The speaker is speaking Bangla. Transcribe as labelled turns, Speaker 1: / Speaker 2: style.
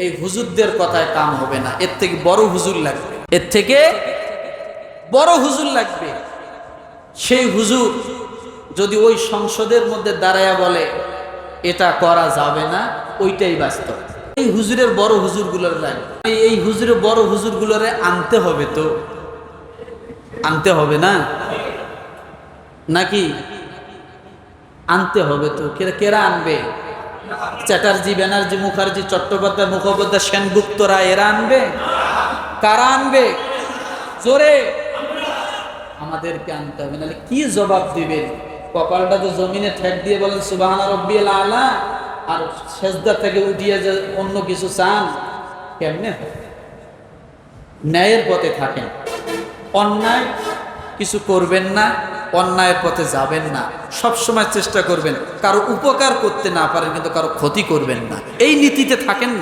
Speaker 1: এই হুজুরদের কথায় কাম হবে না, এর থেকে বড় হুজুর লাগবে, এর থেকে বড় হুজুর লাগবে। সেই হুজুর যদি ওই সংসদের মধ্যে দাঁড়ায়া বলে এটা করা যাবে না, ওইটাই বাস্তব। এই হুজুরের বড় হুজুরগুলোর লাগবে, এই হুজুরের বড় হুজুরগুলোরে আনতে হবে, তো আনতে হবে না নাকি? আনতে হবে তো। কেরা আনবে? চ্যাটার্জি, ব্যানার্জি, মুখার্জি, চট্টোপাধ্যায়, মুখোপাধ্যায়, সেনগুপ্ত রায় এরা আনবে? কারা আনবে? জোরে আমাদেরকে আনতে হবে, নাহলে কি জবাব দিবেন? কপালটা তো জমিনে ঠেক দিয়ে বলেন সুবহান রাব্বিয়াল আলা, আর সেজদা থেকে উঠিয়ে যে অন্য কিছু চান, কেমনে হয়? ন্যায়ের পথে থাকেন, অন্যায় কিছু করবেন না, অন্যায়ের পথে যাবেন না, সব সময় চেষ্টা করবেন কারো উপকার করতে না পারেন কিন্তু কারো ক্ষতি করবেন না, এই নীতিতে থাকেন না।